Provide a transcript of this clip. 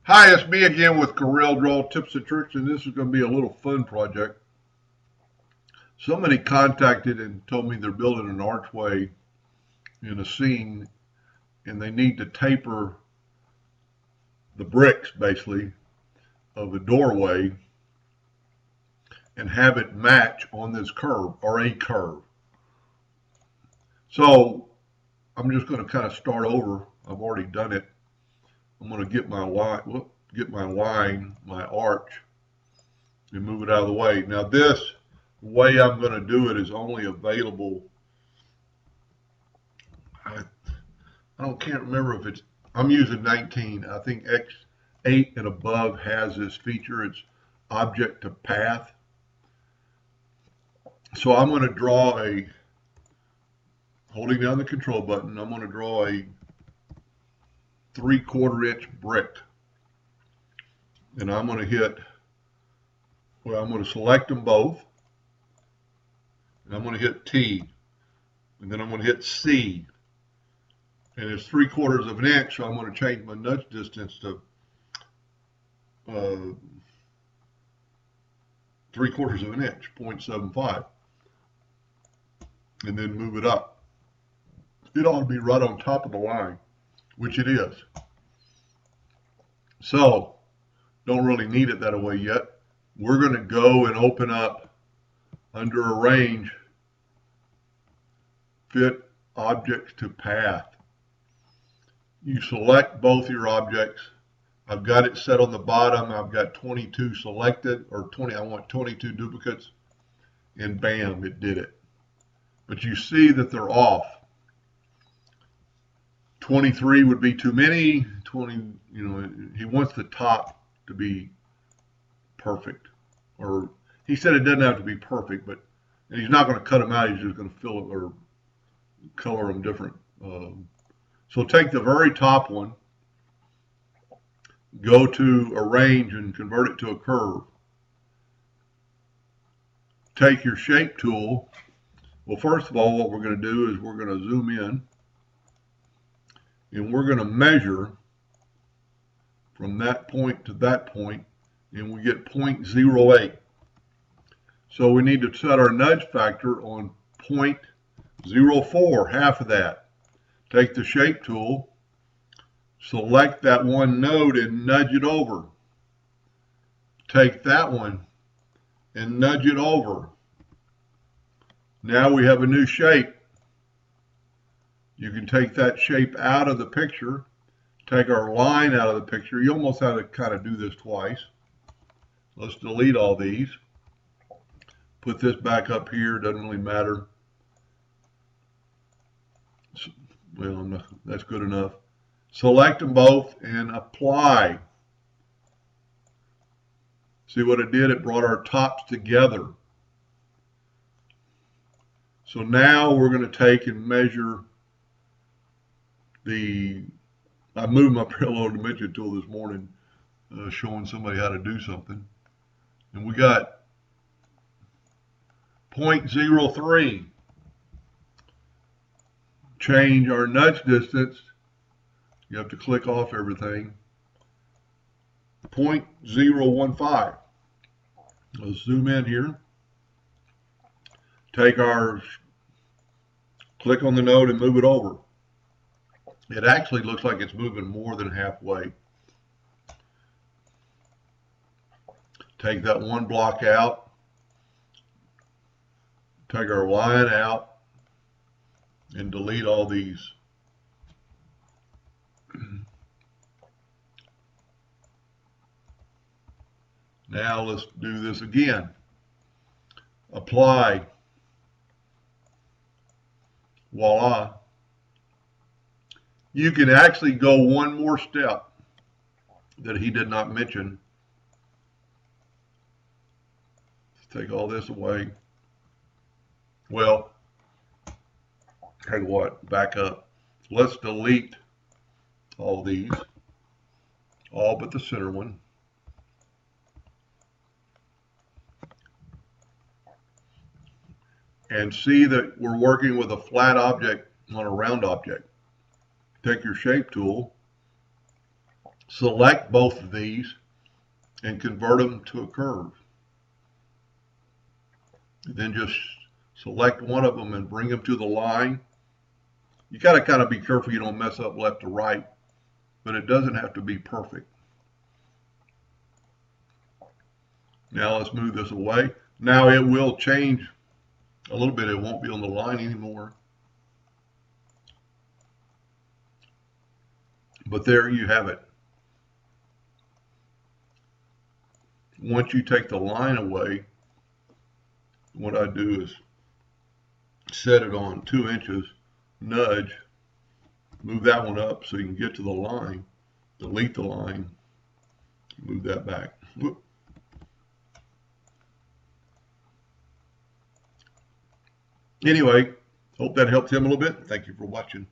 Hi, it's me again with Corel Draw Tips and Tricks, and this is going to be a little fun project. Somebody contacted and told me they're building an archway in a scene, and they need to taper the bricks, basically, of the doorway and have it match on this curve, or a curve. So I'm just going to kind of start over. I've already done it. I'm going to get my line, my arch, and move it out of the way. Now this way I'm going to do it is only available. Can't remember if it's. I'm using 19. I think X8 and above has this feature. It's object to path. So I'm going to draw holding down the control button. I'm going to draw a 3/4 inch brick, and I'm going to hit. Well, I'm going to select them both, and I'm going to hit T, and then I'm going to hit C, and it's 3/4 of an inch, so I'm going to change my nudge distance to 3/4 of an inch, 0.75, and then move it up. It ought to be right on top of the line, which it is. So, don't really need it that way yet. We're going to go and open up under Arrange, Fit Objects to Path. You select both your objects. I've got it set on the bottom. I've got 22 selected, or 20. I want 22 duplicates, and bam, it did it. But you see that they're off. 23 would be too many. 20, he wants the top to be perfect, or he said it doesn't have to be perfect, but he's not going to cut them out. He's just going to fill it or color them different. So take the very top one, go to Arrange and convert it to a curve. Take your shape tool. Well, first of all, what we're going to do is we're going to zoom in, and we're going to measure from that point to that point, and we get 0.08. So we need to set our nudge factor on 0.04, half of that. Take the shape tool, select that one node and nudge it over. Take that one and nudge it over. Now we have a new shape. You can take that shape out of the picture, take our line out of the picture. You almost have to kind of do this twice. Let's delete all these. Put this back up here, doesn't really matter. Well, that's good enough. Select them both and apply. See what it did? It brought our tops together. So now we're going to take and measure I moved my parallel dimension tool this morning, showing somebody how to do something. And we got 0.03. Change our nudge distance. You have to click off everything. 0.015. Let's zoom in here. Click on the node and move it over. It actually looks like it's moving more than halfway. Take that one block out. Take our line out and delete all these. Now let's do this again. Apply. Voila. You can actually go one more step that he did not mention. Let's take all this away. Well, tell you what, back up. Let's delete all these, all but the center one. And see that we're working with a flat object on a round object. Take your shape tool, select both of these and convert them to a curve. Then just select one of them and bring them to the line. You got to kind of be careful you don't mess up left to right, but it doesn't have to be perfect. Now let's move this away. Now it will change a little bit. It won't be on the line anymore. But there you have it. Once you take the line away, what I do is set it on 2 inches, nudge, move that one up so you can get to the line, delete the line, move that back. Whoop. Anyway, hope that helped him a little bit. Thank you for watching.